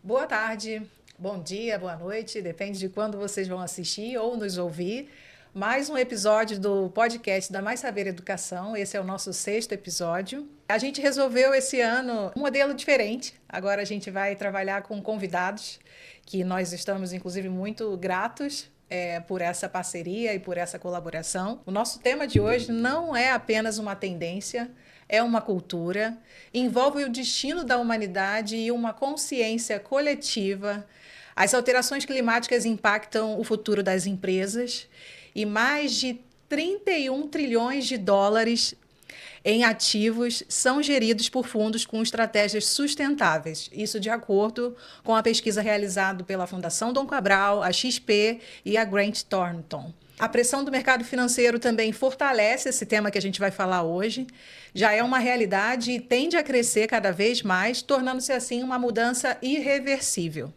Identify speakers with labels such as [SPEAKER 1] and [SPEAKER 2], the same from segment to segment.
[SPEAKER 1] Boa tarde, bom dia, boa noite, depende de quando vocês vão assistir ou nos ouvir. Mais um episódio do podcast da Mais Saber Educação. Esse é o nosso 6º episódio. A gente resolveu esse ano um modelo diferente. Agora a gente vai trabalhar com convidados, que nós estamos, inclusive, muito gratos por essa parceria e por essa colaboração. O nosso tema de hoje não é apenas uma tendência, é uma cultura, envolve o destino da humanidade e uma consciência coletiva. As alterações climáticas impactam o futuro das empresas e mais de 31 trilhões de dólares em ativos são geridos por fundos com estratégias sustentáveis. Isso de acordo com a pesquisa realizada pela Fundação Dom Cabral, a XP e a Grant Thornton. A pressão do mercado financeiro também fortalece esse tema que a gente vai falar hoje. Já é uma realidade e tende a crescer cada vez mais, tornando-se assim uma mudança irreversível.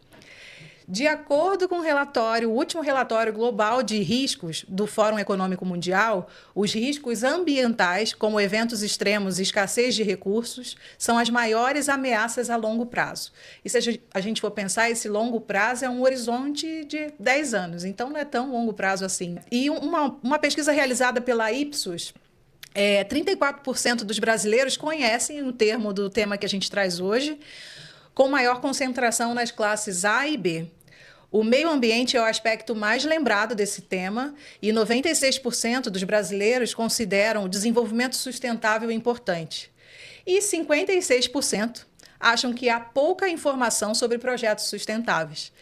[SPEAKER 1] De acordo com o último relatório global de riscos do Fórum Econômico Mundial, os riscos ambientais, como eventos extremos e escassez de recursos, são as maiores ameaças a longo prazo. E se a gente for pensar, esse longo prazo é um horizonte de 10 anos, então não é tão longo prazo assim. E uma pesquisa realizada pela Ipsos, 34% dos brasileiros conhecem o termo do tema que a gente traz hoje, com maior concentração nas classes A e B. O meio ambiente é o aspecto mais lembrado desse tema e 96% dos brasileiros consideram o desenvolvimento sustentável importante. E 56% acham que há pouca informação sobre projetos sustentáveis.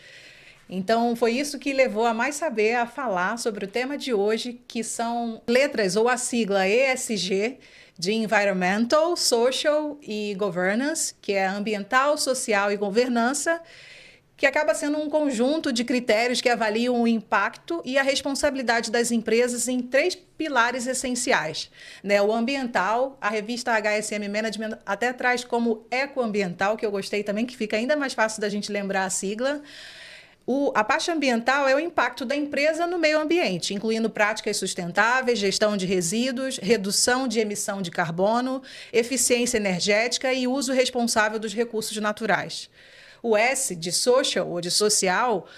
[SPEAKER 1] Então, foi isso que levou a Mais Saber a falar sobre o tema de hoje, que são letras ou a sigla ESG, de Environmental, Social e Governance, que é ambiental, social e governança, que acaba sendo um conjunto de critérios que avaliam o impacto e a responsabilidade das empresas em 3 pilares essenciais. O ambiental, a revista HSM Management até traz como ecoambiental, que eu gostei também, que fica ainda mais fácil da gente lembrar a sigla. A parte ambiental é o impacto da empresa no meio ambiente, incluindo práticas sustentáveis, gestão de resíduos, redução de emissão de carbono, eficiência energética e uso responsável dos recursos naturais. O S, de social ou de social,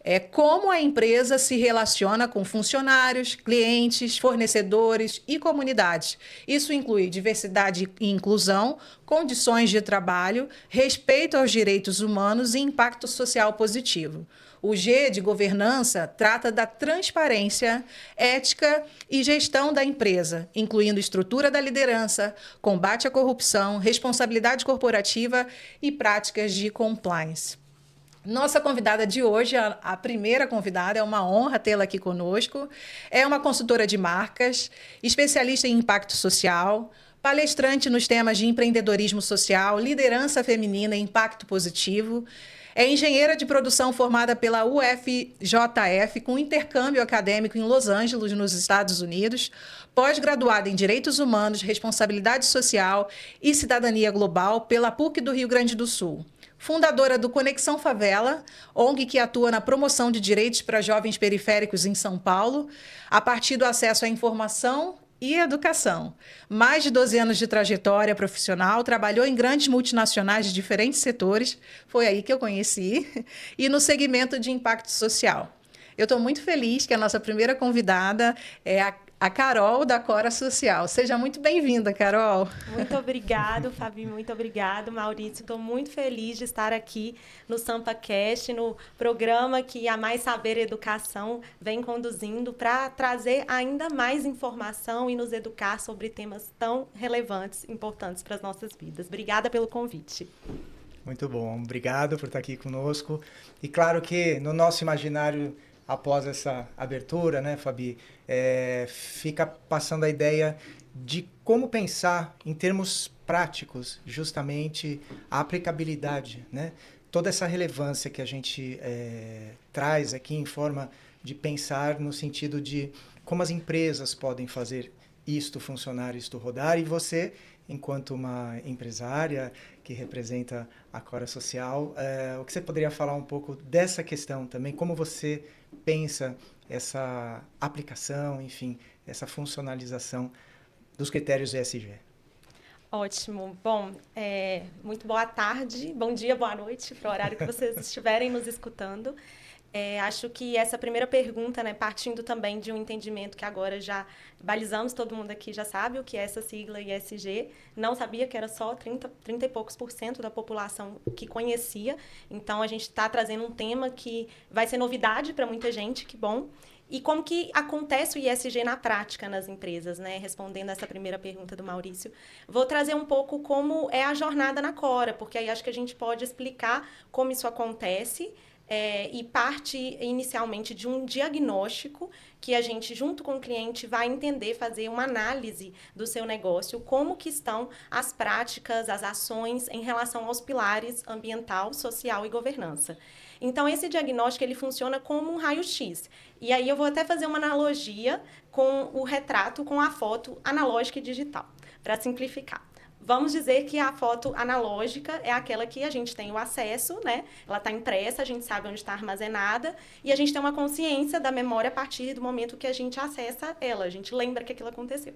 [SPEAKER 1] é como a empresa se relaciona com funcionários, clientes, fornecedores e comunidades. Isso inclui diversidade e inclusão, condições de trabalho, respeito aos direitos humanos e impacto social positivo. O G, de governança, trata da transparência, ética e gestão da empresa, incluindo estrutura da liderança, combate à corrupção, responsabilidade corporativa e práticas de compliance. Nossa convidada de hoje, a primeira convidada, é uma honra tê-la aqui conosco. É uma consultora de marcas, especialista em impacto social, palestrante nos temas de empreendedorismo social, liderança feminina e impacto positivo. É engenheira de produção formada pela UFJF, com intercâmbio acadêmico em Los Angeles, nos Estados Unidos, pós-graduada em Direitos Humanos, Responsabilidade Social e Cidadania Global pela PUC do Rio Grande do Sul. Fundadora do Conexão Favela, ONG que atua na promoção de direitos para jovens periféricos em São Paulo, a partir do acesso à informação e educação. Mais de 12 anos de trajetória profissional, trabalhou em grandes multinacionais de diferentes setores, foi aí que eu conheci, e no segmento de impacto social. Eu estou muito feliz que a nossa primeira convidada é a Carol, da Cora Social. Seja muito bem-vinda, Carol.
[SPEAKER 2] Muito obrigado, Fabi, muito obrigado, Maurício. Estou muito feliz de estar aqui no SampaCast, no programa que a Mais Saber Educação vem conduzindo para trazer ainda mais informação e nos educar sobre temas tão relevantes, importantes para as nossas vidas. Obrigada pelo convite.
[SPEAKER 3] Muito bom, obrigado por estar aqui conosco. E claro que no nosso imaginário, após essa abertura, né, Fabi, fica passando a ideia de como pensar em termos práticos, justamente a aplicabilidade, né? Toda essa relevância que a gente traz aqui em forma de pensar no sentido de como as empresas podem fazer isto funcionar, isto rodar, e você, enquanto uma empresária que representa a Cora Social, o que você poderia falar um pouco dessa questão também, como você pensa essa aplicação, enfim, essa funcionalização dos critérios ESG?
[SPEAKER 2] Ótimo. Bom, muito boa tarde, bom dia, boa noite, para o horário que vocês estiverem nos escutando. Acho que essa primeira pergunta, né, partindo também de um entendimento que agora já balizamos, todo mundo aqui já sabe o que é essa sigla ESG, não sabia que era só 30 e poucos % da população que conhecia, então a gente está trazendo um tema que vai ser novidade para muita gente, que bom. E como que acontece o ESG na prática nas empresas, né? Respondendo essa primeira pergunta do Maurício, vou trazer um pouco como é a jornada na Cora, porque aí acho que a gente pode explicar como isso acontece e parte inicialmente de um diagnóstico que a gente, junto com o cliente, vai entender, fazer uma análise do seu negócio, como que estão as práticas, as ações em relação aos pilares ambiental, social e governança. Então, esse diagnóstico ele funciona como um raio-x. E aí eu vou até fazer uma analogia com o retrato, com a foto analógica e digital, para simplificar. Vamos dizer que a foto analógica é aquela que a gente tem o acesso, né? Ela está impressa, a gente sabe onde está armazenada e a gente tem uma consciência da memória a partir do momento que a gente acessa ela, a gente lembra que aquilo aconteceu.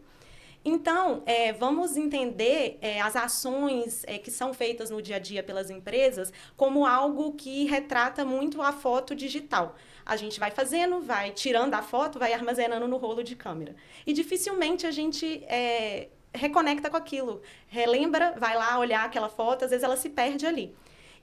[SPEAKER 2] Então, vamos entender as ações que são feitas no dia a dia pelas empresas como algo que retrata muito a foto digital. A gente vai fazendo, vai tirando a foto, vai armazenando no rolo de câmera. E dificilmente a gente reconecta com aquilo, relembra, vai lá olhar aquela foto, às vezes ela se perde ali.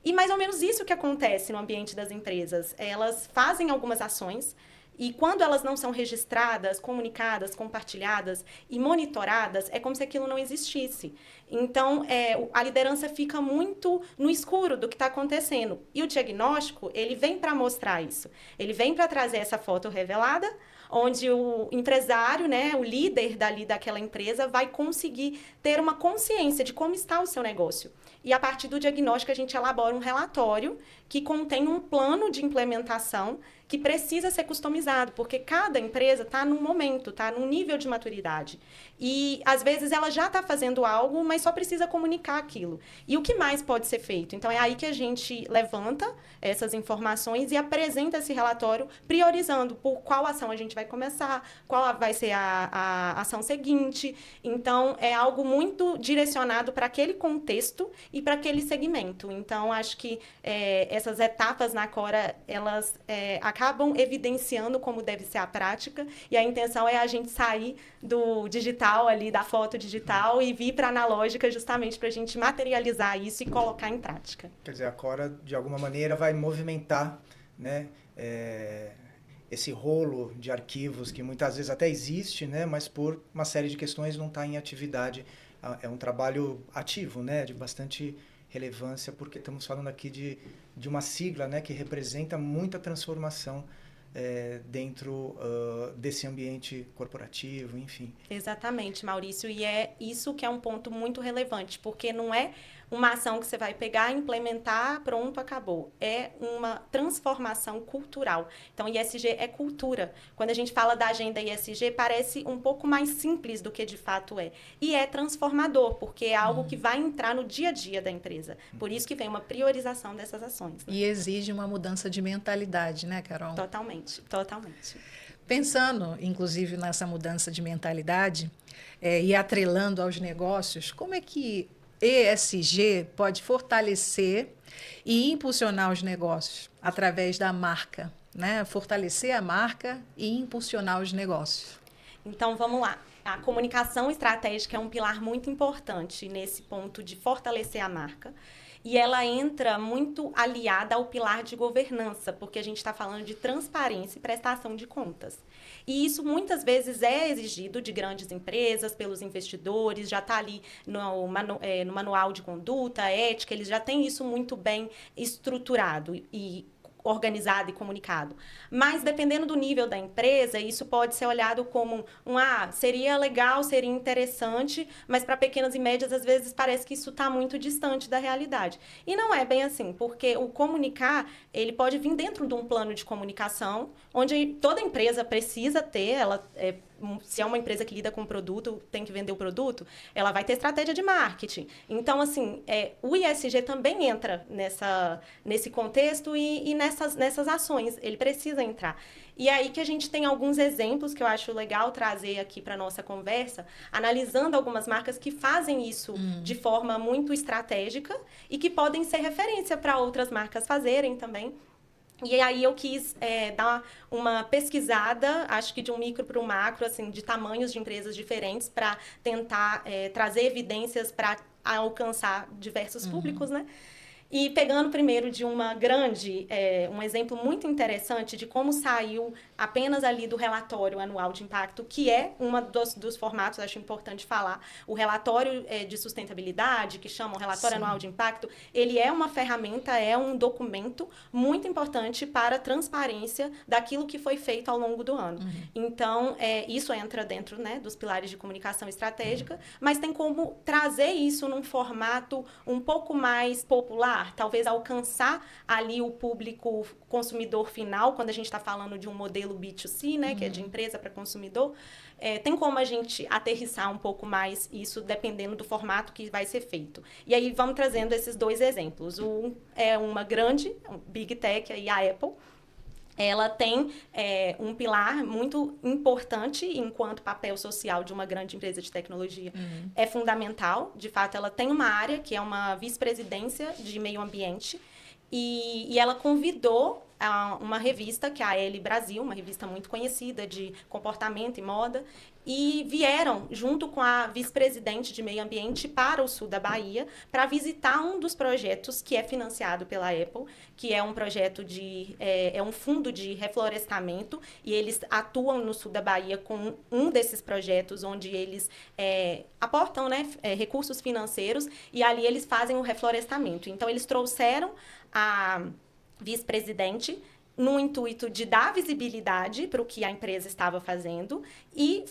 [SPEAKER 2] E mais ou menos isso que acontece no ambiente das empresas. Elas fazem algumas ações e quando elas não são registradas, comunicadas, compartilhadas e monitoradas, é como se aquilo não existisse. Então, a liderança fica muito no escuro do que está acontecendo. E o diagnóstico, ele vem para mostrar isso. Ele vem para trazer essa foto revelada, onde o empresário, né, o líder daquela empresa, vai conseguir ter uma consciência de como está o seu negócio. E a partir do diagnóstico, a gente elabora um relatório que contém um plano de implementação que precisa ser customizado, porque cada empresa está num momento, está num nível de maturidade. E, às vezes, ela já está fazendo algo, mas só precisa comunicar aquilo. E o que mais pode ser feito? Então, é aí que a gente levanta essas informações e apresenta esse relatório, priorizando por qual ação a gente vai começar, qual vai ser a ação seguinte. Então, é algo muito direcionado para aquele contexto e para aquele segmento. Então, acho que essas etapas na Cora, elas acabam evidenciando como deve ser a prática, e a intenção é a gente sair do digital ali, da foto digital, e vir para a analógica justamente para a gente materializar isso e colocar em prática.
[SPEAKER 3] Quer dizer, a Cora, de alguma maneira, vai movimentar, né, esse rolo de arquivos que muitas vezes até existe, né, mas por uma série de questões não está em atividade. É um trabalho ativo, né, de bastante relevância, porque estamos falando aqui de uma sigla, né, que representa muita transformação dentro desse ambiente corporativo, enfim.
[SPEAKER 2] Exatamente, Maurício, e é isso que é um ponto muito relevante, porque não é uma ação que você vai pegar, implementar, pronto, acabou. É uma transformação cultural. Então, ESG é cultura. Quando a gente fala da agenda ESG, parece um pouco mais simples do que de fato é. E é transformador, porque é algo que vai entrar no dia a dia da empresa. Por isso que vem uma priorização dessas ações. Né?
[SPEAKER 1] E exige uma mudança de mentalidade, né, Carol?
[SPEAKER 2] Totalmente, totalmente.
[SPEAKER 1] Pensando, inclusive, nessa mudança de mentalidade e atrelando aos negócios, como é que ESG pode fortalecer e impulsionar os negócios através da marca, né? Fortalecer a marca e impulsionar os negócios.
[SPEAKER 2] Então, vamos lá. A comunicação estratégica é um pilar muito importante nesse ponto de fortalecer a marca. E ela entra muito aliada ao pilar de governança, porque a gente está falando de transparência e prestação de contas. E isso muitas vezes é exigido de grandes empresas, pelos investidores, já está ali no manual de conduta, ética, eles já têm isso muito bem estruturado e organizado e comunicado. Mas, dependendo do nível da empresa, isso pode ser olhado como seria legal, seria interessante, mas para pequenas e médias, às vezes, parece que isso está muito distante da realidade. E não é bem assim, porque o comunicar, ele pode vir dentro de um plano de comunicação, onde toda empresa precisa ter, ela se é uma empresa que lida com produto, tem que vender o produto, ela vai ter estratégia de marketing. Então, assim, o ISG também entra nesse contexto e nessas ações. Ele precisa entrar. E aí que a gente tem alguns exemplos que eu acho legal trazer aqui para a nossa conversa, analisando algumas marcas que fazem isso de forma muito estratégica e que podem ser referência para outras marcas fazerem também. E aí eu quis dar uma pesquisada, acho que de um micro para um macro, assim, de tamanhos de empresas diferentes, para tentar trazer evidências para alcançar diversos públicos, né? E pegando primeiro de uma grande, um exemplo muito interessante de como saiu apenas ali do relatório anual de impacto, que é um dos formatos, acho importante falar, o relatório de sustentabilidade, que chama o relatório anual de impacto, ele é uma ferramenta, é um documento muito importante para a transparência daquilo que foi feito ao longo do ano. Então, isso entra dentro, né, dos pilares de comunicação estratégica, mas tem como trazer isso num formato um pouco mais popular, talvez alcançar ali o público consumidor final, quando a gente está falando de um modelo B2C, né, que é de empresa para consumidor, tem como a gente aterrissar um pouco mais isso, dependendo do formato que vai ser feito. E aí vamos trazendo esses dois exemplos. Um é uma grande, Big Tech, aí a Apple. Ela tem um pilar muito importante enquanto papel social de uma grande empresa de tecnologia. É fundamental. De fato, ela tem uma área que é uma vice-presidência de meio ambiente e ela convidou uma revista, que é a Elle Brasil, uma revista muito conhecida de comportamento e moda, e vieram junto com a vice-presidente de meio ambiente para o sul da Bahia para visitar um dos projetos que é financiado pela Apple, que é um projeto é um fundo de reflorestamento, e eles atuam no sul da Bahia com um desses projetos onde eles aportam, né, recursos financeiros, e ali eles fazem o reflorestamento. Então eles trouxeram a vice-presidente no intuito de dar visibilidade para o que a empresa estava fazendo e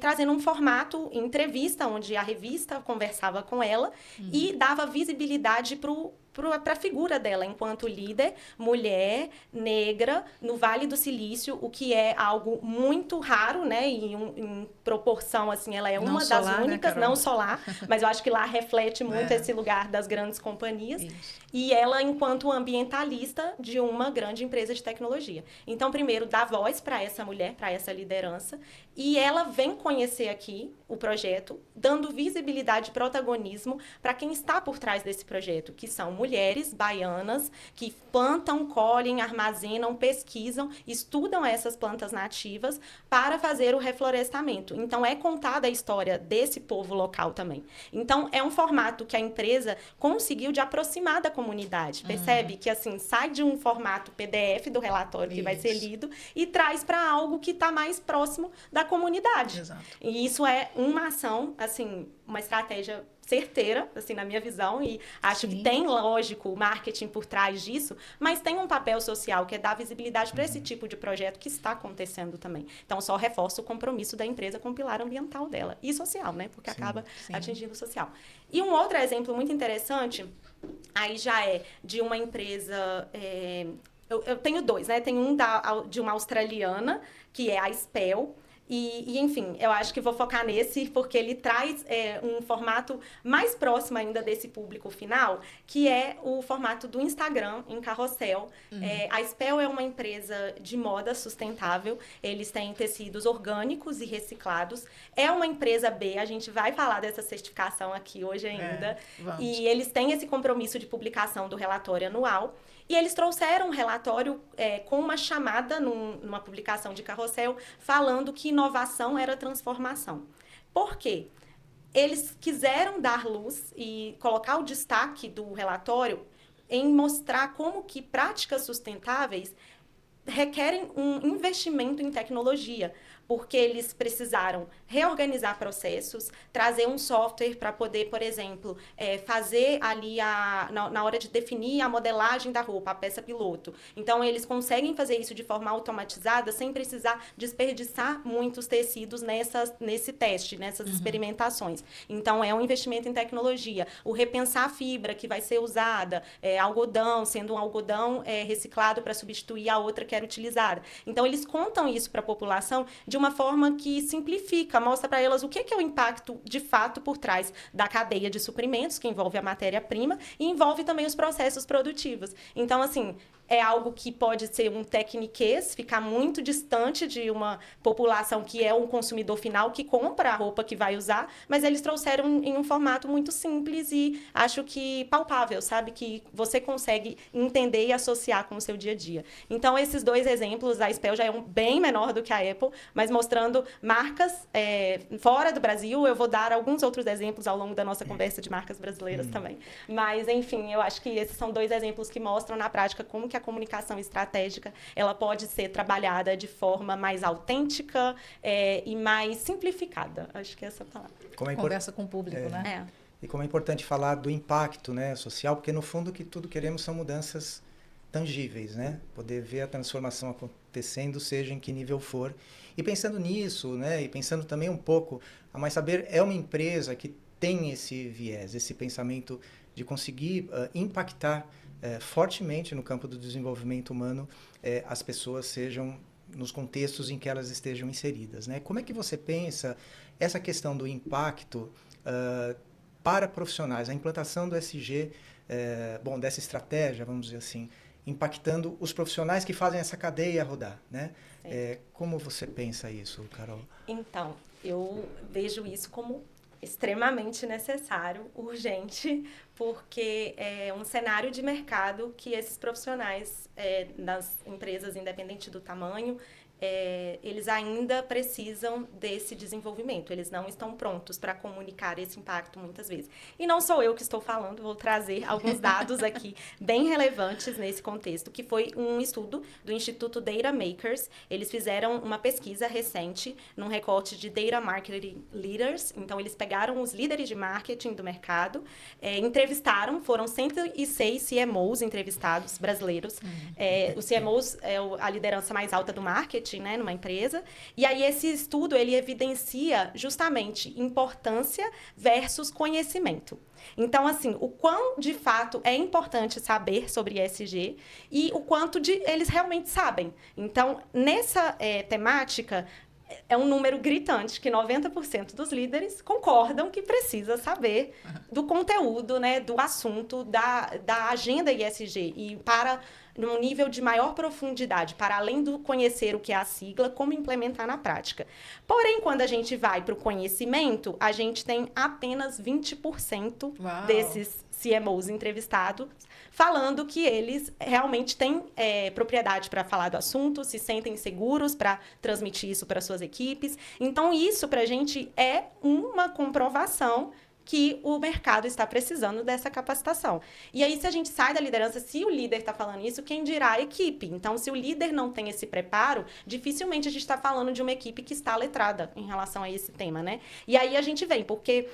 [SPEAKER 2] trazendo um formato entrevista, onde a revista conversava com ela e dava visibilidade para a figura dela enquanto líder, mulher, negra, no Vale do Silício, o que é algo muito raro, né? Em proporção, assim, ela é uma das únicas, né, não solar, mas eu acho que lá reflete muito esse lugar das grandes companhias. Isso. E ela, enquanto ambientalista de uma grande empresa de tecnologia. Então, primeiro, dá voz para essa mulher, para essa liderança, e ela vem conhecer aqui o projeto, dando visibilidade e protagonismo para quem está por trás desse projeto, que são mulheres baianas que plantam, colhem, armazenam, pesquisam, estudam essas plantas nativas para fazer o reflorestamento. Então, é contada a história desse povo local também. Então, é um formato que a empresa conseguiu de aproximar da comunidade. Percebe que, assim, sai de um formato PDF do relatório que vai ser lido e traz para algo que está mais próximo da comunidade.
[SPEAKER 1] Exato.
[SPEAKER 2] E isso é uma ação, assim, uma estratégia certeira, assim, na minha visão, e acho que tem, lógico, marketing por trás disso, mas tem um papel social que é dar visibilidade para esse tipo de projeto que está acontecendo também. Então, só reforça o compromisso da empresa com o pilar ambiental dela e social, né? Porque acaba atingindo o social. E um outro exemplo muito interessante, aí já é de uma empresa... Eu tenho dois, né? Tem um de uma australiana, que é a Spell. E, enfim, eu acho que vou focar nesse porque ele traz um formato mais próximo ainda desse público final, que é o formato do Instagram em carrossel. A Spell é uma empresa de moda sustentável. Eles têm tecidos orgânicos e reciclados. É uma empresa B, a gente vai falar dessa certificação aqui hoje ainda. E eles têm esse compromisso de publicação do relatório anual. E eles trouxeram um relatório com uma chamada numa publicação de carrossel falando que inovação era transformação. Por quê? Eles quiseram dar luz e colocar o destaque do relatório em mostrar como que práticas sustentáveis requerem um investimento em tecnologia, porque eles precisaram reorganizar processos, trazer um software para poder, por exemplo, fazer ali na hora de definir a modelagem da roupa, a peça piloto. Então, eles conseguem fazer isso de forma automatizada sem precisar desperdiçar muitos tecidos nesse teste, nessas experimentações. Então, é um investimento em tecnologia. O repensar a fibra que vai ser usada, algodão, sendo um algodão reciclado para substituir a outra que era utilizada. Então, eles contam isso para a população de de uma forma que simplifica, mostra para elas o que é o impacto de fato por trás da cadeia de suprimentos, que envolve a matéria-prima e envolve também os processos produtivos. Então, assim, é algo que pode ser um tecniquez, ficar muito distante de uma população que é um consumidor final, que compra a roupa que vai usar, mas eles trouxeram em um formato muito simples e acho que palpável, sabe? Que você consegue entender e associar com o seu dia a dia. Então, esses 2 exemplos, a Spell já é bem menor do que a Apple, mas mostrando marcas fora do Brasil. Eu vou dar alguns outros exemplos ao longo da nossa conversa de marcas brasileiras também. Mas, enfim, eu acho que esses são 2 exemplos que mostram na prática como que a comunicação estratégica ela pode ser trabalhada de forma mais autêntica e mais simplificada. Acho que é essa a palavra.
[SPEAKER 1] Conversa com o público, né?
[SPEAKER 3] E como é importante falar do impacto, né, social, porque no fundo o que tudo queremos são mudanças tangíveis, né? Poder ver a transformação acontecendo, seja em que nível for. E pensando nisso, né, e pensando também um pouco, a Mais Saber é uma empresa que tem esse viés, esse pensamento de conseguir impactar fortemente no campo do desenvolvimento humano, as pessoas sejam nos contextos em que elas estejam inseridas, né? Como é que você pensa essa questão do impacto para profissionais, a implantação do SG, dessa estratégia, vamos dizer assim, impactando os profissionais que fazem essa cadeia rodar, né? Como você pensa isso, Carol?
[SPEAKER 2] Então, eu vejo isso como extremamente necessário, urgente, porque é um cenário de mercado que esses profissionais das empresas, independente do tamanho, eles ainda precisam desse desenvolvimento. Eles não estão prontos para comunicar esse impacto muitas vezes. E não sou eu que estou falando, vou trazer alguns dados aqui bem relevantes nesse contexto, que foi um estudo do Instituto Data Makers. Eles fizeram uma pesquisa recente num recorte de Data Marketing Leaders. Então, eles pegaram os líderes de marketing do mercado, entrevistaram, foram 106 CMOs entrevistados brasileiros. Os CMOs é a liderança mais alta do marketing, né, numa empresa. E aí esse estudo, ele evidencia justamente importância versus conhecimento. Então, assim, o quão de fato é importante saber sobre ESG e o quanto eles realmente sabem. Então, nessa temática, é um número gritante que 90% dos líderes concordam que precisa saber do conteúdo, né, do assunto, da agenda ESG. E para num nível de maior profundidade, para além do conhecer o que é a sigla, como implementar na prática. Porém, quando a gente vai para o conhecimento, a gente tem apenas 20% desses CMOs entrevistados falando que eles realmente têm propriedade para falar do assunto, se sentem seguros para transmitir isso para suas equipes. Então, isso para a gente é uma comprovação que o mercado está precisando dessa capacitação. E aí, se a gente sai da liderança, se o líder está falando isso, quem dirá a equipe? Então, se o líder não tem esse preparo, dificilmente a gente está falando de uma equipe que está letrada em relação a esse tema, né? E aí a gente vem, porque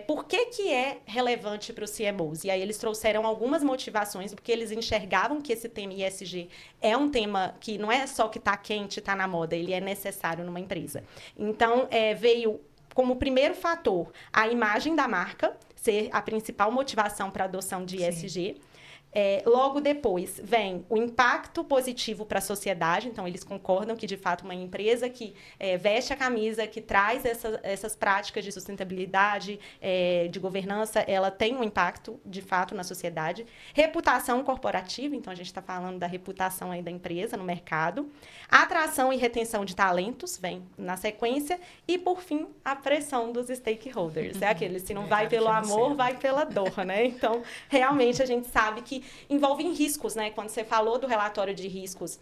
[SPEAKER 2] por que é relevante para os CMOs? E aí eles trouxeram algumas motivações, porque eles enxergavam que esse tema ESG é um tema que não é só que está quente, está na moda, ele é necessário numa empresa. Então, veio como primeiro fator a imagem da marca ser a principal motivação para a adoção de ESG. Logo depois vem o impacto positivo para a sociedade. Então, eles concordam que, de fato, uma empresa que veste a camisa, que traz essas práticas de sustentabilidade, de governança, ela tem um impacto, de fato, na sociedade. Reputação corporativa, então a gente está falando da reputação aí da empresa no mercado. Atração e retenção de talentos, vem na sequência. E, por fim, a pressão dos stakeholders. É aquele, se não vai pelo amor, vai pela dor, né? Então, realmente, a gente sabe que envolvem riscos, né? Quando você falou do relatório de riscos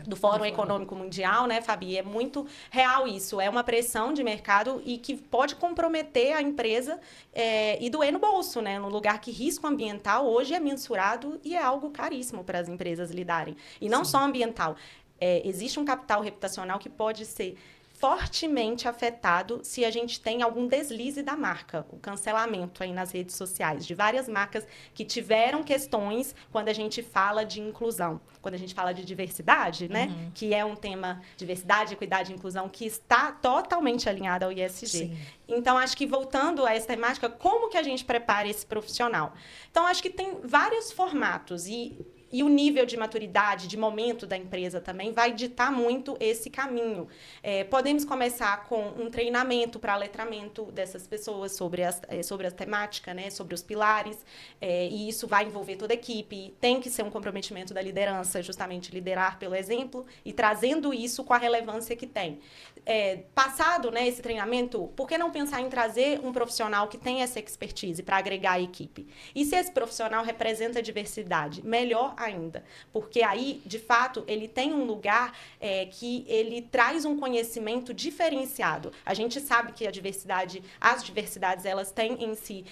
[SPEAKER 2] do Fórum Econômico Mundial, né, Fabi? É muito real isso. É uma pressão de mercado e que pode comprometer a empresa e doer no bolso, né? No lugar que risco ambiental hoje é mensurado e é algo caríssimo para as empresas lidarem. E não só ambiental. Existe um capital reputacional que pode ser fortemente afetado se a gente tem algum deslize da marca, o cancelamento aí nas redes sociais, de várias marcas que tiveram questões quando a gente fala de inclusão, quando a gente fala de diversidade, né? Que é um tema, diversidade, equidade e inclusão, que está totalmente alinhado ao ESG. Sim. Então, acho que voltando a essa temática, como que a gente prepara esse profissional? Então, acho que tem vários formatos e E o nível de maturidade, de momento da empresa também vai ditar muito esse caminho. Podemos começar com um treinamento para letramento dessas pessoas sobre a temática, né, sobre os pilares, e isso vai envolver toda a equipe. Tem que ser um comprometimento da liderança, justamente liderar pelo exemplo e trazendo isso com a relevância que tem. Passado, né, esse treinamento, por que não pensar em trazer um profissional que tem essa expertise para agregar a equipe? E se esse profissional representa a diversidade, melhor ainda, porque aí, de fato, ele tem um lugar que ele traz um conhecimento diferenciado. A gente sabe que as diversidades, elas têm em si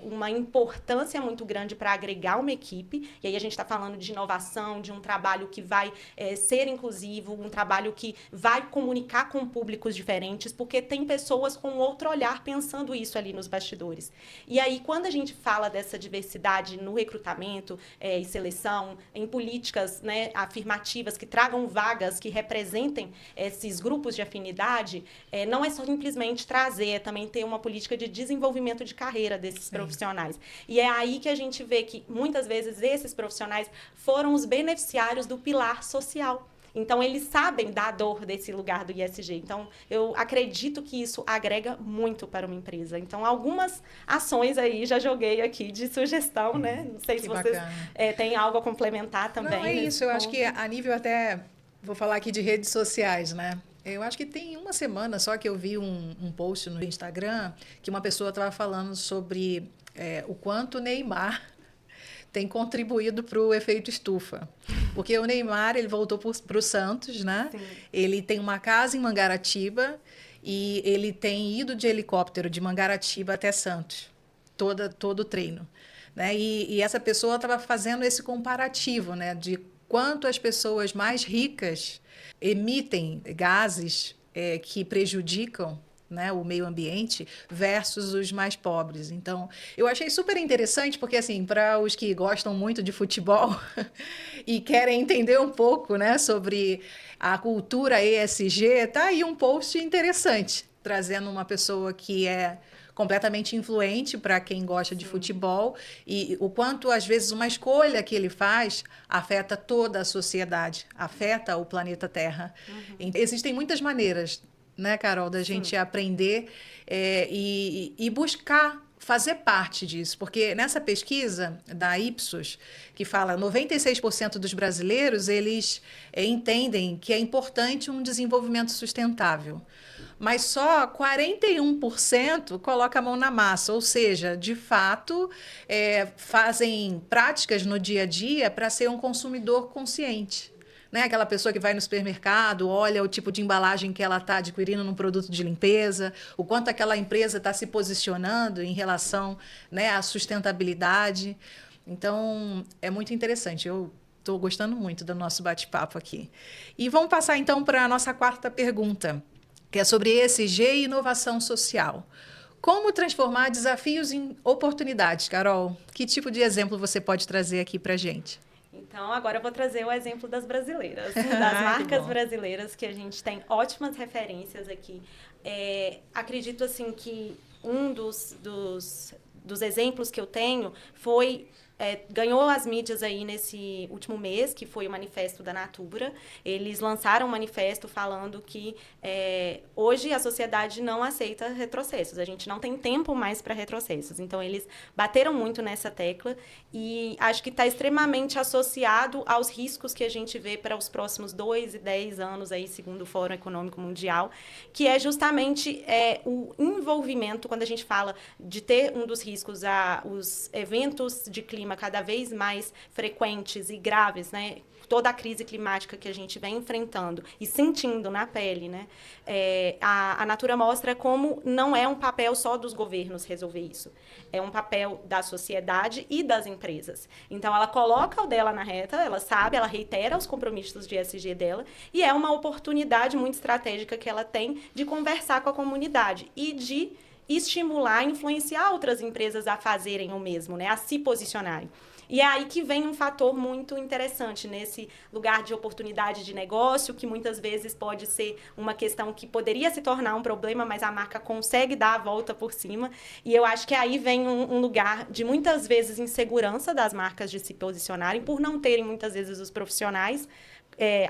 [SPEAKER 2] uma importância muito grande para agregar uma equipe, e aí a gente está falando de inovação, de um trabalho que vai ser inclusivo, um trabalho que vai comunicar com públicos diferentes, porque tem pessoas com outro olhar pensando isso ali nos bastidores. E aí, quando a gente fala dessa diversidade no recrutamento e seleção, em políticas, né, afirmativas que tragam vagas que representem esses grupos de afinidade, não é só simplesmente trazer, é também ter uma política de desenvolvimento de carreira desses profissionais. E é aí que a gente vê que, muitas vezes, esses profissionais foram os beneficiários do pilar social. Então, eles sabem da dor desse lugar do ISG. Então, eu acredito que isso agrega muito para uma empresa. Então, algumas ações aí já joguei aqui de sugestão, né? Não sei se vocês têm algo a complementar também.
[SPEAKER 1] Não, é isso. Eu acho que a nível até... Vou falar aqui de redes sociais, né? Eu acho que tem uma semana só que eu vi um post no Instagram que uma pessoa estava falando sobre o quanto o Neymar tem contribuído para o efeito estufa. Porque o Neymar, ele voltou para o Santos, né? Sim. Ele tem uma casa em Mangaratiba e ele tem ido de helicóptero de Mangaratiba até Santos, todo o treino. Né? E essa pessoa estava fazendo esse comparativo, né? De quanto as pessoas mais ricas emitem gases que prejudicam, né, o meio ambiente versus os mais pobres. Então, eu achei super interessante porque, assim, para os que gostam muito de futebol e querem entender um pouco, né, sobre a cultura ESG, tá aí um post interessante, trazendo uma pessoa que é completamente influente para quem gosta de futebol e o quanto, às vezes, uma escolha que ele faz afeta toda a sociedade, afeta o planeta Terra. Uhum. Existem muitas maneiras, né, Carol, da gente aprender e buscar fazer parte disso, porque nessa pesquisa da Ipsos, que fala 96% dos brasileiros, eles entendem que é importante um desenvolvimento sustentável, mas só 41% coloca a mão na massa, ou seja, de fato, fazem práticas no dia a dia para ser um consumidor consciente. Né? Aquela pessoa que vai no supermercado, olha o tipo de embalagem que ela está adquirindo num produto de limpeza, o quanto aquela empresa está se posicionando em relação, né, à sustentabilidade. Então, é muito interessante. Eu estou gostando muito do nosso bate-papo aqui. E vamos passar, então, para a nossa quarta pergunta, que é sobre ESG e inovação social. Como transformar desafios em oportunidades, Carol? Que tipo de exemplo você pode trazer aqui para a gente?
[SPEAKER 2] Então, agora eu vou trazer o exemplo das brasileiras, das marcas brasileiras, que a gente tem ótimas referências aqui. Acredito, assim, que um dos exemplos que eu tenho foi... ganhou as mídias aí nesse último mês, que foi o Manifesto da Natura. Eles lançaram um manifesto falando que hoje a sociedade não aceita retrocessos. A gente não tem tempo mais para retrocessos. Então, eles bateram muito nessa tecla e acho que está extremamente associado aos riscos que a gente vê para os próximos 2 e 10 anos, aí, segundo o Fórum Econômico Mundial, que é justamente o envolvimento, quando a gente fala de ter um dos riscos, os eventos de clima cada vez mais frequentes e graves, né? Toda a crise climática que a gente vem enfrentando e sentindo na pele, né? A Natura mostra como não é um papel só dos governos resolver isso. É um papel da sociedade e das empresas. Então, ela coloca o dela na reta, ela sabe, ela reitera os compromissos de ESG dela e é uma oportunidade muito estratégica que ela tem de conversar com a comunidade e de estimular, influenciar outras empresas a fazerem o mesmo, né? A se posicionarem. E é aí que vem um fator muito interessante nesse lugar de oportunidade de negócio, que muitas vezes pode ser uma questão que poderia se tornar um problema, mas a marca consegue dar a volta por cima. E eu acho que aí vem um lugar de muitas vezes insegurança das marcas de se posicionarem por não terem muitas vezes os profissionais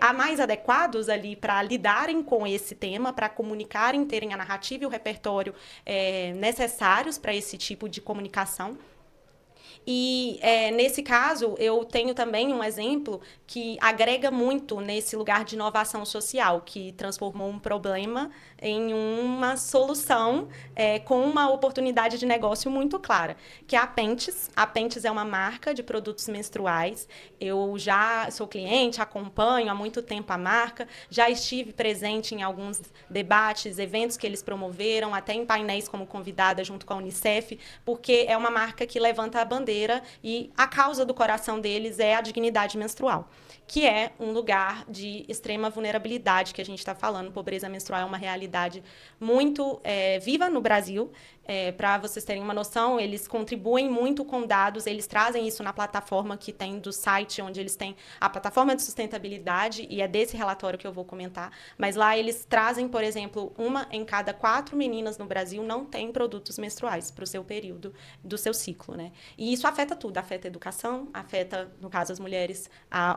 [SPEAKER 2] a mais adequados ali para lidarem com esse tema, para comunicarem, terem a narrativa e o repertório necessários para esse tipo de comunicação. E, nesse caso, eu tenho também um exemplo que agrega muito nesse lugar de inovação social, que transformou um problema em uma solução com uma oportunidade de negócio muito clara, que é a Pentes. A Pentes é uma marca de produtos menstruais. Eu já sou cliente, acompanho há muito tempo a marca, já estive presente em alguns debates, eventos que eles promoveram, até em painéis como convidada junto com a Unicef, porque é uma marca que levanta a bandeira e a causa do coração deles é a dignidade menstrual, que é um lugar de extrema vulnerabilidade que a gente está falando. Pobreza menstrual é uma realidade muito viva no Brasil. Para vocês terem uma noção, eles contribuem muito com dados, eles trazem isso na plataforma que tem do site, onde eles têm a plataforma de sustentabilidade, e é desse relatório que eu vou comentar, mas lá eles trazem, por exemplo, 1 em cada 4 meninas no Brasil não tem produtos menstruais para o seu período do seu ciclo, né? E isso afeta tudo, afeta a educação, afeta, no caso, as mulheres,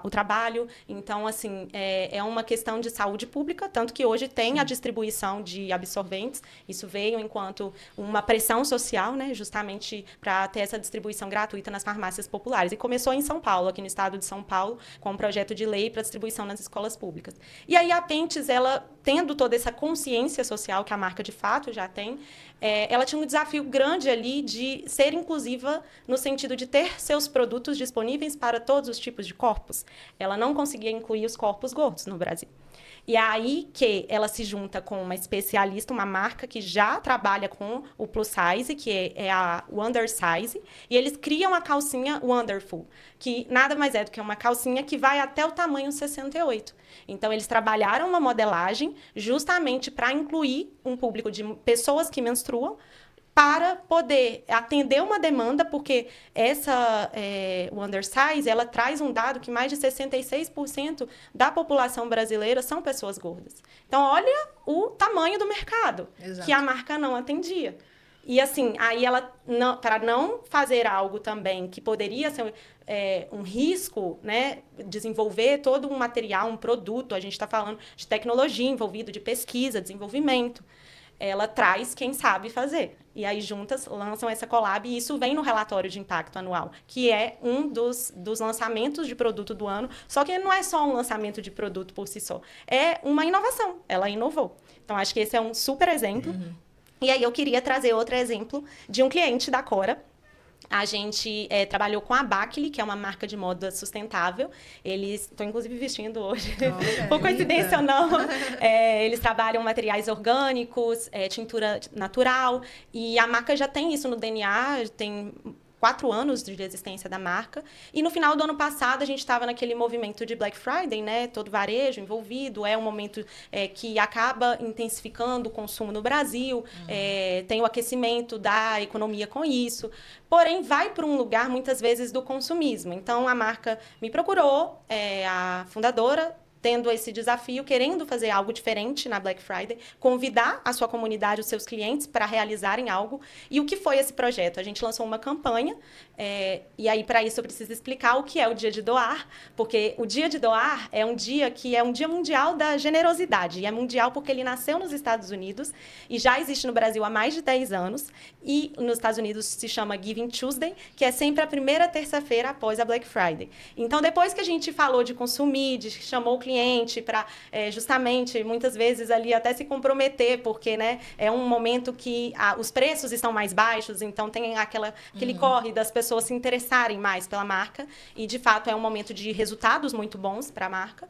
[SPEAKER 2] o trabalho. Então, assim, é uma questão de saúde pública, tanto que hoje tem a distribuição de absorventes, isso veio enquanto uma pressão social, né, justamente para ter essa distribuição gratuita nas farmácias populares. E começou em São Paulo, aqui no estado de São Paulo, com um projeto de lei para distribuição nas escolas públicas. E aí a Pentes, ela, tendo toda essa consciência social que a marca de fato já tem, ela tinha um desafio grande ali de ser inclusiva no sentido de ter seus produtos disponíveis para todos os tipos de corpos. Ela não conseguia incluir os corpos gordos no Brasil. E é aí que ela se junta com uma especialista, uma marca que já trabalha com o plus size, que é a Wondersize, e eles criam a calcinha Wonderful, que nada mais é do que uma calcinha que vai até o tamanho 68. Então, eles trabalharam uma modelagem justamente para incluir um público de pessoas que menstruam, para poder atender uma demanda, porque essa Wondersize, ela traz um dado que mais de 66% da população brasileira são pessoas gordas. Então, olha o tamanho do mercado. Exato. Que a marca não atendia. E, assim, aí ela, para não fazer algo também que poderia ser um risco, né, desenvolver todo um material, um produto, a gente está falando de tecnologia envolvida, de pesquisa, desenvolvimento, ela traz quem sabe fazer. E aí, juntas, lançam essa collab, e isso vem no relatório de impacto anual, que é um dos lançamentos de produto do ano. Só que não é só um lançamento de produto por si só, é uma inovação. Ela inovou. Então, acho que esse é um super exemplo. Uhum. E aí, eu queria trazer outro exemplo de um cliente da Cora. A gente trabalhou com a Bacli, que é uma marca de moda sustentável. Eles, estou inclusive vestindo hoje, por coincidência ou não. Eles trabalham materiais orgânicos, tintura natural, e a marca já tem isso no DNA, tem 4 anos de existência da marca. E no final do ano passado, a gente estava naquele movimento de Black Friday, né? Todo varejo envolvido. É um momento que acaba intensificando o consumo no Brasil. Tem o aquecimento da economia com isso. Porém, vai para um lugar, muitas vezes, do consumismo. Então, a marca me procurou, a fundadora, tendo esse desafio, querendo fazer algo diferente na Black Friday, convidar a sua comunidade, os seus clientes, para realizarem algo. E o que foi esse projeto? A gente lançou uma campanha, e aí, para isso, eu preciso explicar o que é o Dia de Doar, porque o Dia de Doar é um dia que é um dia mundial da generosidade, e é mundial porque ele nasceu nos Estados Unidos, e já existe no Brasil há mais de 10 anos, e nos Estados Unidos se chama Giving Tuesday, que é sempre a primeira terça-feira após a Black Friday. Então, depois que a gente falou de consumir, chamou o cliente para justamente, muitas vezes, ali até se comprometer, porque, né, é um momento que os preços estão mais baixos, então tem aquele corre das pessoas se interessarem mais pela marca, e, de fato, é um momento de resultados muito bons para a marca.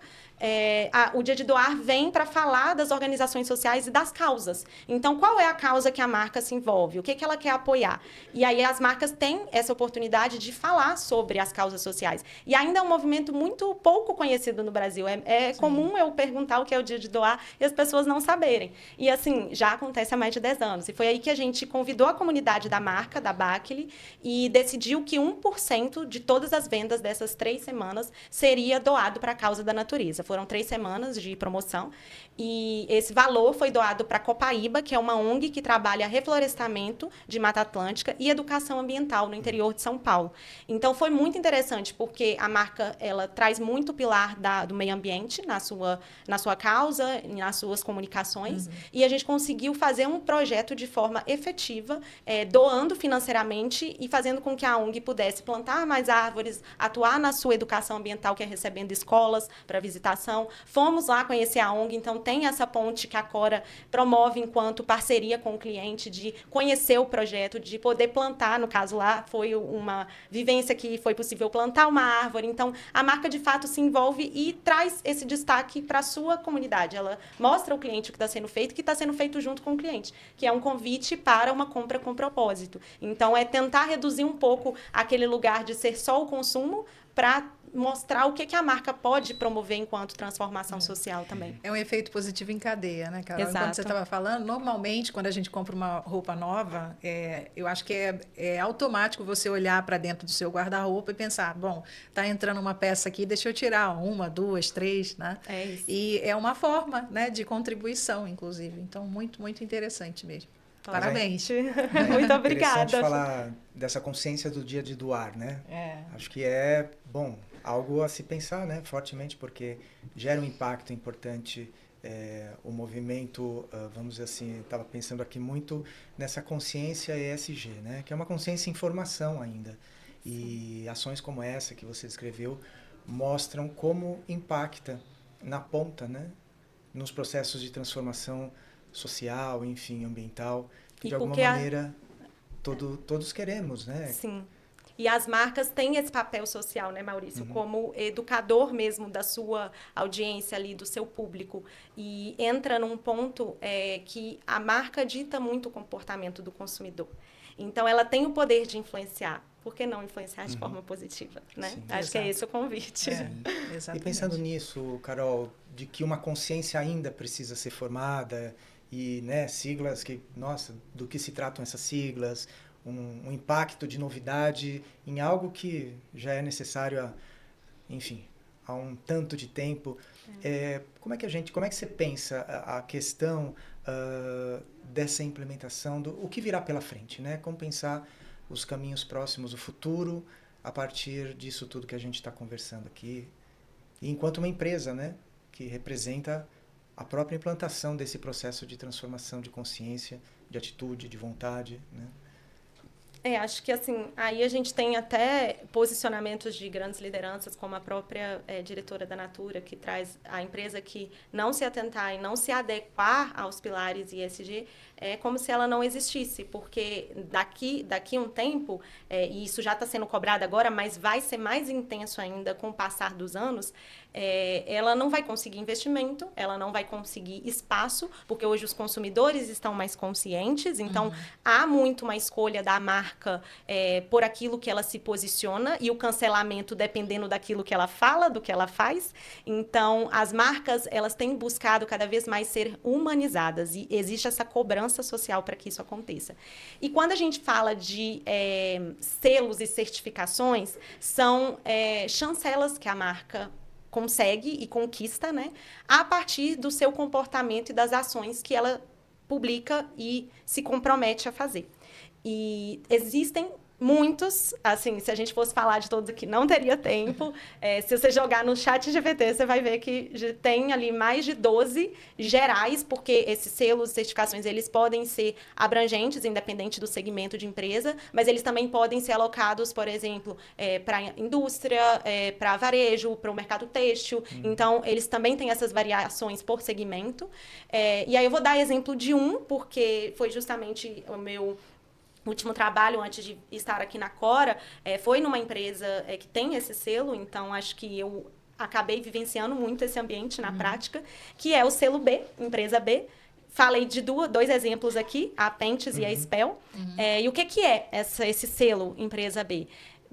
[SPEAKER 2] O Dia de Doar vem para falar das organizações sociais e das causas. Então, qual é a causa que a marca se envolve? O que ela quer apoiar? E aí as marcas têm essa oportunidade de falar sobre as causas sociais. E ainda é um movimento muito pouco conhecido no Brasil. É é comum eu perguntar o que é o dia de doar e as pessoas não saberem. E, assim, já acontece há mais de 10 anos. E foi aí que a gente convidou a comunidade da marca, da Bacli, e decidiu que 1% de todas as vendas dessas 3 semanas seria doado para a causa da natureza. Foram 3 semanas de promoção e esse valor foi doado para a Copaíba, que é uma ONG que trabalha reflorestamento de Mata Atlântica e educação ambiental no interior de São Paulo. Então, foi muito interessante, porque a marca ela traz muito o pilar do meio ambiente na sua causa, nas suas comunicações, e a gente conseguiu fazer um projeto de forma efetiva, doando financeiramente e fazendo com que a ONG pudesse plantar mais árvores, atuar na sua educação ambiental, que é recebendo escolas para visitação. Fomos lá conhecer a ONG, então tem essa ponte que a Cora promove enquanto parceria com o cliente, de conhecer o projeto, de poder plantar. No caso lá, foi uma vivência que foi possível plantar uma árvore. Então, a marca, de fato, se envolve e traz esse destaque para a sua comunidade. Ela mostra ao cliente o que está sendo feito, que está sendo feito junto com o cliente, que é um convite para uma compra com propósito. Então, é tentar reduzir um pouco aquele lugar de ser só o consumo para mostrar o que a marca pode promover enquanto transformação social também.
[SPEAKER 1] É um efeito positivo em cadeia, né, Carol?
[SPEAKER 2] Exato.
[SPEAKER 1] Enquanto você estava falando, normalmente, quando a gente compra uma roupa nova, eu acho que é automático você olhar para dentro do seu guarda-roupa e pensar, bom, está entrando uma peça aqui, deixa eu tirar 1, 2, 3, né?
[SPEAKER 2] É isso.
[SPEAKER 1] E é uma forma, né, de contribuição, inclusive. Então, muito, muito interessante mesmo. Parabéns.
[SPEAKER 2] Muito obrigada.
[SPEAKER 3] É interessante falar dessa consciência do dia de doar, né? Acho que é, bom, algo a se pensar, né, fortemente, porque gera um impacto importante. O movimento, vamos dizer assim, estava pensando aqui muito nessa consciência ESG, né, que é uma consciência em formação ainda. E ações como essa que você descreveu mostram como impacta na ponta, né, nos processos de transformação social, enfim, ambiental, que de alguma maneira todos queremos, né?
[SPEAKER 2] Sim. E as marcas têm esse papel social, né, Maurício? Como educador mesmo da sua audiência ali, do seu público. E entra num ponto que a marca dita muito o comportamento do consumidor. Então, ela tem o poder de influenciar. Por que não influenciar de forma positiva, né?
[SPEAKER 3] Sim,
[SPEAKER 2] acho que é esse o convite.
[SPEAKER 3] E pensando nisso, Carol, de que uma consciência ainda precisa ser formada e, né, siglas que, nossa, do que se tratam essas siglas, um impacto de novidade em algo que já é necessário há um tanto de tempo. Como é que você pensa a questão dessa implementação, o que virá pela frente, né? Como pensar os caminhos próximos, o futuro, a partir disso tudo que a gente está conversando aqui, e enquanto uma empresa, né, que representa a própria implantação desse processo de transformação de consciência, de atitude, de vontade, né?
[SPEAKER 2] Acho que assim, aí a gente tem até posicionamentos de grandes lideranças, como a própria diretora da Natura, que traz a empresa que não se atentar e não se adequar aos pilares ESG, é como se ela não existisse, porque daqui um tempo, e isso já está sendo cobrado agora, mas vai ser mais intenso ainda com o passar dos anos, ela não vai conseguir investimento, ela não vai conseguir espaço, porque hoje os consumidores estão mais conscientes, então há muito uma escolha da marca por aquilo que ela se posiciona e o cancelamento dependendo daquilo que ela fala, do que ela faz. Então, as marcas, elas têm buscado cada vez mais ser humanizadas e existe essa cobrança social para que isso aconteça. E quando a gente fala de selos e certificações, são chancelas que a marca consegue e conquista, né, a partir do seu comportamento e das ações que ela publica e se compromete a fazer. E existem muitos, assim, se a gente fosse falar de todos aqui, não teria tempo. Se você jogar no chat GPT, você vai ver que tem ali mais de 12 gerais, porque esses selos, certificações, eles podem ser abrangentes, independente do segmento de empresa, mas eles também podem ser alocados, por exemplo, para a indústria, para varejo, para o mercado têxtil. Então, eles também têm essas variações por segmento. E aí eu vou dar exemplo de um, porque foi justamente o meu último trabalho antes de estar aqui na Cora, foi numa empresa que tem esse selo, então acho que eu acabei vivenciando muito esse ambiente na prática, que é o selo B, empresa B. Falei de dois exemplos aqui, a Pentes e a Spell. E o que é esse selo, empresa B?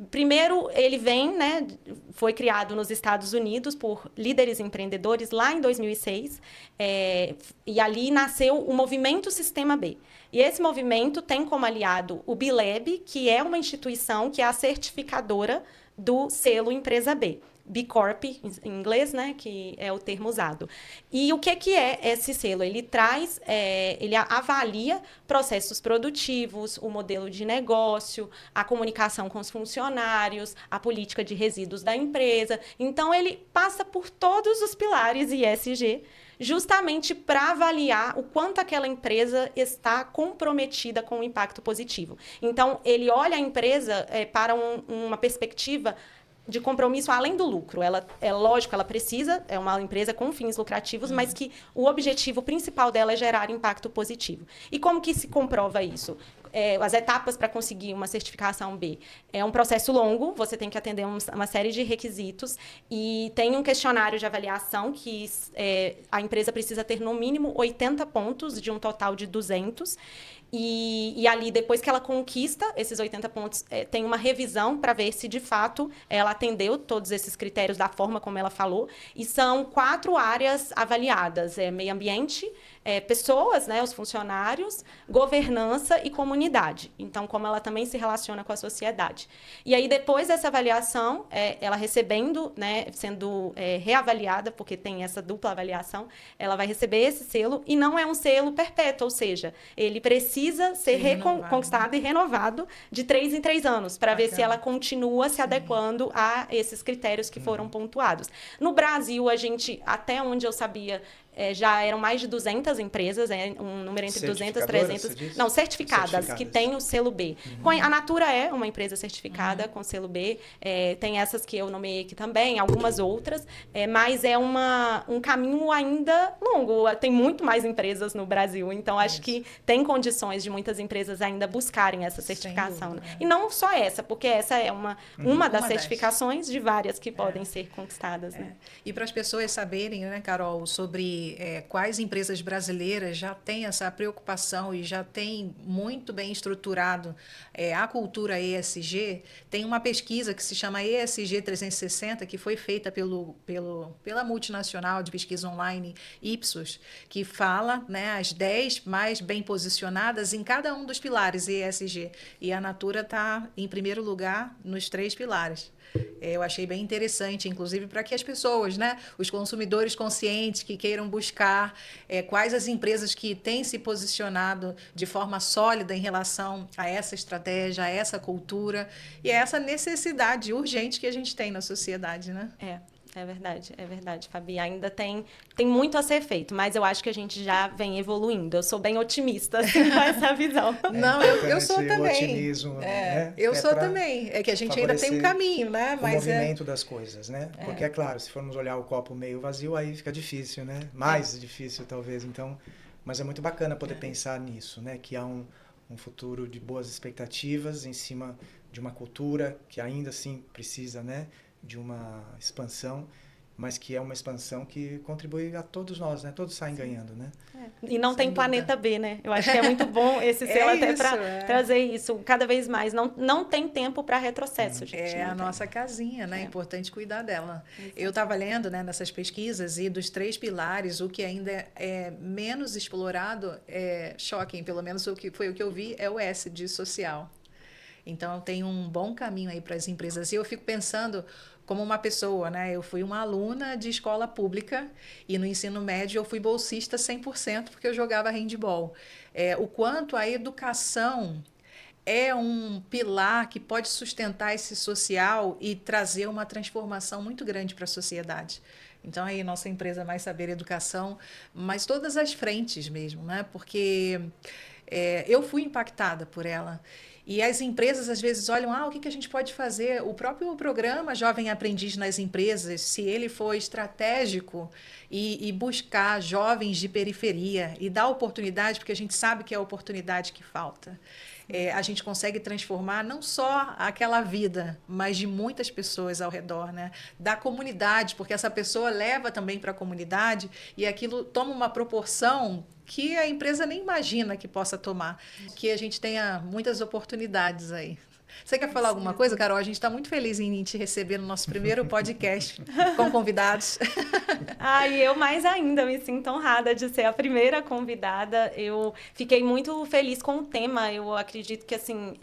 [SPEAKER 2] Primeiro, ele vem, né, foi criado nos Estados Unidos por líderes empreendedores lá em 2006, e ali nasceu o movimento Sistema B. E esse movimento tem como aliado o BILAB, que é uma instituição que é a certificadora do selo Empresa B. B Corp, em inglês, né, que é o termo usado. E o que é esse selo? Ele traz, ele avalia processos produtivos, o modelo de negócio, a comunicação com os funcionários, a política de resíduos da empresa. Então, ele passa por todos os pilares ESG, justamente para avaliar o quanto aquela empresa está comprometida com o impacto positivo. Então, ele olha a empresa para uma perspectiva de compromisso além do lucro. Ela, lógico, ela precisa, é uma empresa com fins lucrativos, mas que o objetivo principal dela é gerar impacto positivo. E como que se comprova isso? As etapas para conseguir uma certificação B. É um processo longo, você tem que atender uma série de requisitos e tem um questionário de avaliação que a empresa precisa ter no mínimo 80 pontos de um total de 200. E ali, depois que ela conquista esses 80 pontos, tem uma revisão para ver se, de fato, ela atendeu todos esses critérios da forma como ela falou. E são 4 áreas avaliadas. Meio ambiente, pessoas, né, os funcionários, governança e comunidade. Então, como ela também se relaciona com a sociedade. E aí, depois dessa avaliação, ela recebendo, né, sendo reavaliada, porque tem essa dupla avaliação, ela vai receber esse selo, e não é um selo perpétuo, ou seja, ele precisa ser reconquistado e renovado de 3 em 3 anos, para ver se ela continua se adequando a esses critérios que foram pontuados. No Brasil, a gente, até onde eu sabia, já eram mais de 200 empresas, um número entre 200 e 300... Não, certificadas, que têm o selo B. A Natura é uma empresa certificada com selo B, tem essas que eu nomeei aqui também, algumas outras, mas é um caminho ainda longo. Tem muito mais empresas no Brasil, então acho que tem condições de muitas empresas ainda buscarem essa certificação. Né? E não só essa, porque essa é uma das certificações de várias que podem ser conquistadas. Né?
[SPEAKER 1] E para as pessoas saberem, né, Carol, sobre quais empresas brasileiras já têm essa preocupação e já têm muito bem estruturado a cultura ESG, tem uma pesquisa que se chama ESG 360, que foi feita pela multinacional de pesquisa online Ipsos, que fala, né, as 10 mais bem posicionadas em cada um dos pilares ESG. E a Natura está em primeiro lugar nos 3 pilares. Eu achei bem interessante, inclusive, para que as pessoas, né, os consumidores conscientes que queiram buscar quais as empresas que têm se posicionado de forma sólida em relação a essa estratégia, a essa cultura e a essa necessidade urgente que a gente tem na sociedade, né?
[SPEAKER 2] É verdade, Fabi. Ainda tem muito a ser feito, mas eu acho que a gente já vem evoluindo. Eu sou bem otimista assim, com essa visão.
[SPEAKER 1] Não, eu sou também.
[SPEAKER 3] O otimismo, né?
[SPEAKER 1] Eu sou também. É que a gente ainda tem um caminho, né?
[SPEAKER 3] Mas o movimento das coisas, né? Porque, é claro, se formos olhar o copo meio vazio, aí fica difícil, né? Mais difícil, talvez. Então, mas é muito bacana poder pensar nisso, né? Que há um futuro de boas expectativas em cima de uma cultura que ainda assim precisa, né, de uma expansão, mas que é uma expansão que contribui a todos nós, né? Todos saem ganhando, né?
[SPEAKER 2] E não tem planeta B, né? Eu acho que é muito bom esse selo até para trazer isso cada vez mais. Não tem tempo para retrocesso, gente.
[SPEAKER 1] É a nossa casinha, né? É importante cuidar dela. Exato. Eu estava lendo, né, nessas pesquisas, e dos 3 pilares, o que ainda é menos explorado, shocking, pelo menos foi o que eu vi, é o S de social. Então, tem um bom caminho aí para as empresas. E eu fico pensando como uma pessoa, né? Eu fui uma aluna de escola pública e no ensino médio eu fui bolsista 100% porque eu jogava handball. O quanto a educação é um pilar que pode sustentar esse social e trazer uma transformação muito grande para a sociedade. Então, aí, nossa empresa Mais Saber Educação, mas todas as frentes mesmo, né? Porque eu fui impactada por ela. E as empresas, às vezes, olham, o que a gente pode fazer? O próprio programa Jovem Aprendiz nas Empresas, se ele for estratégico e buscar jovens de periferia e dar oportunidade, porque a gente sabe que é a oportunidade que falta. A gente consegue transformar não só aquela vida, mas de muitas pessoas ao redor, né? Da comunidade, porque essa pessoa leva também para a comunidade e aquilo toma uma proporção que a empresa nem imagina que possa tomar, que a gente tenha muitas oportunidades aí. Você quer falar alguma coisa, Carol? A gente está muito feliz em te receber no nosso primeiro podcast com convidados.
[SPEAKER 2] E eu mais ainda me sinto honrada de ser a primeira convidada. Eu fiquei muito feliz com o tema. Eu acredito que, assim,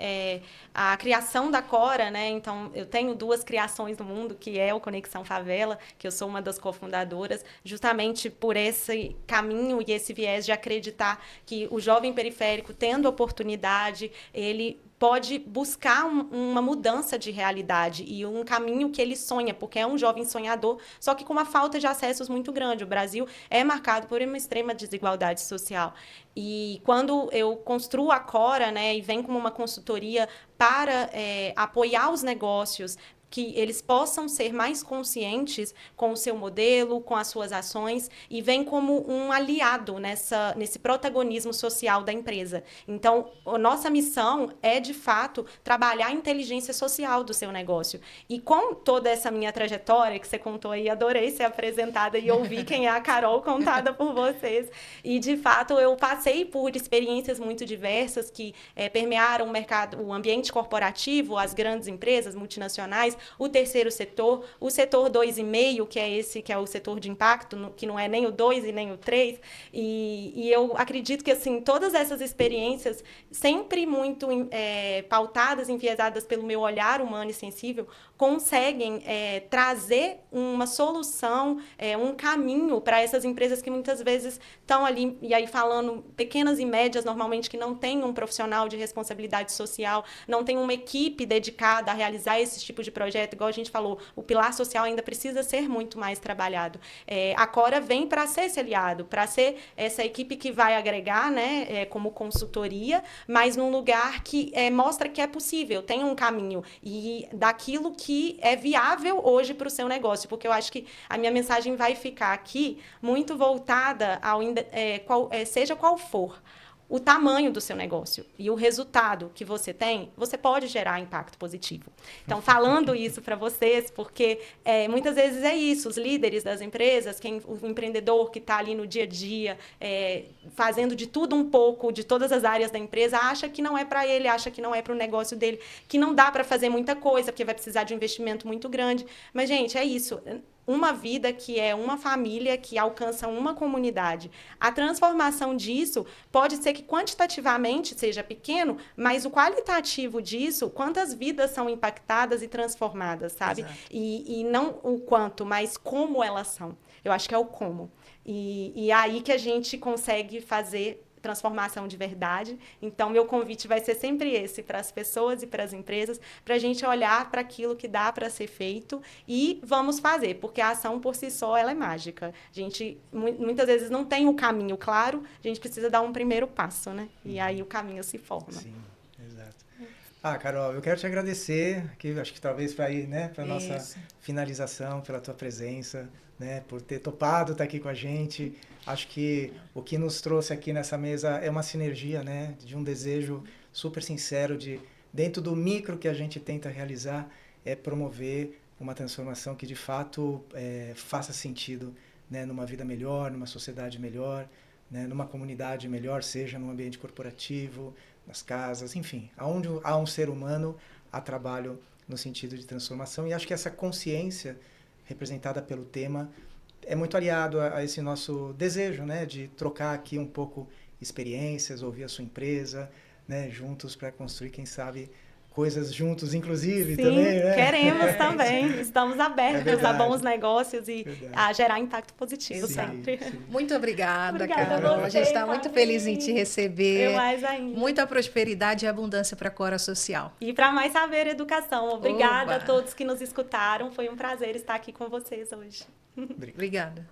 [SPEAKER 2] a criação da Cora, né? Então, eu tenho 2 criações no mundo, que é o Conexão Favela, que eu sou uma das cofundadoras, justamente por esse caminho e esse viés de acreditar que o jovem periférico, tendo oportunidade, ele pode buscar uma mudança de realidade e um caminho que ele sonha, porque é um jovem sonhador, só que com uma falta de acessos muito grande. O Brasil é marcado por uma extrema desigualdade social. E quando eu construo a Cora, né, e vem como uma consultoria para apoiar os negócios, que eles possam ser mais conscientes com o seu modelo, com as suas ações, e vem como um aliado nesse protagonismo social da empresa. Então, a nossa missão é, de fato, trabalhar a inteligência social do seu negócio. E com toda essa minha trajetória que você contou aí, adorei ser apresentada e ouvir quem é a Carol contada por vocês. E, de fato, eu passei por experiências muito diversas que permearam o mercado, o ambiente corporativo, as grandes empresas multinacionais, o terceiro setor, o setor 2,5, que é esse que é o setor de impacto, que não é nem o 2 e nem o 3, e eu acredito que, assim, todas essas experiências, sempre muito pautadas, enviesadas pelo meu olhar humano e sensível, conseguem trazer uma solução, um caminho para essas empresas que muitas vezes estão ali, e aí falando pequenas e médias, normalmente, que não têm um profissional de responsabilidade social, não tem uma equipe dedicada a realizar esse tipo de projeto, igual a gente falou, o pilar social ainda precisa ser muito mais trabalhado. A Cora vem para ser esse aliado, para ser essa equipe que vai agregar, né, como consultoria, mas num lugar que mostra que é possível, tem um caminho, e daquilo que é viável hoje para o seu negócio, porque eu acho que a minha mensagem vai ficar aqui muito voltada seja qual for o tamanho do seu negócio e o resultado que você tem, você pode gerar impacto positivo. Então, falando isso para vocês, porque muitas vezes é isso, os líderes das empresas, o empreendedor que está ali no dia a dia, fazendo de tudo um pouco, de todas as áreas da empresa, acha que não é para ele, acha que não é para o negócio dele, que não dá para fazer muita coisa, porque vai precisar de um investimento muito grande. Mas, gente, é isso. Uma vida que é uma família que alcança uma comunidade. A transformação disso pode ser que quantitativamente seja pequeno, mas o qualitativo disso, quantas vidas são impactadas e transformadas, sabe? E não o quanto, mas como elas são. Eu acho que é o como. E é aí que a gente consegue fazer transformação de verdade. Então, meu convite vai ser sempre esse, para as pessoas e para as empresas, para a gente olhar para aquilo que dá para ser feito e vamos fazer, porque a ação por si só, ela é mágica. A gente, muitas vezes, não tem o caminho claro, a gente precisa dar um primeiro passo, né? E aí o caminho se forma.
[SPEAKER 3] Sim, exato. Carol, eu quero te agradecer, que acho que talvez para ir, né, para nossa finalização, pela tua presença, né, por ter topado estar aqui com a gente. Acho que o que nos trouxe aqui nessa mesa é uma sinergia, né, de um desejo super sincero de, dentro do micro que a gente tenta realizar, promover uma transformação que de fato faça sentido, né, numa vida melhor, numa sociedade melhor, né, numa comunidade melhor, seja no ambiente corporativo, nas casas, enfim, aonde há um ser humano, há trabalho no sentido de transformação. E acho que essa consciência representada pelo tema é muito aliado a esse nosso desejo, né, de trocar aqui um pouco experiências, ouvir a sua empresa, né, juntos para construir, quem sabe, coisas juntos, inclusive.
[SPEAKER 2] Sim,
[SPEAKER 3] também, né?
[SPEAKER 2] queremos também. Estamos abertos a bons negócios e a gerar impacto positivo sempre.
[SPEAKER 3] Sim.
[SPEAKER 1] Muito obrigada,
[SPEAKER 2] Carol.
[SPEAKER 1] Carol. A gente está muito feliz em te receber.
[SPEAKER 2] Eu mais ainda.
[SPEAKER 1] Muita prosperidade e abundância para a Cora Social.
[SPEAKER 2] E para Mais Saber Educação. Obrigada a todos que nos escutaram. Foi um prazer estar aqui com vocês hoje.
[SPEAKER 1] Obrigada.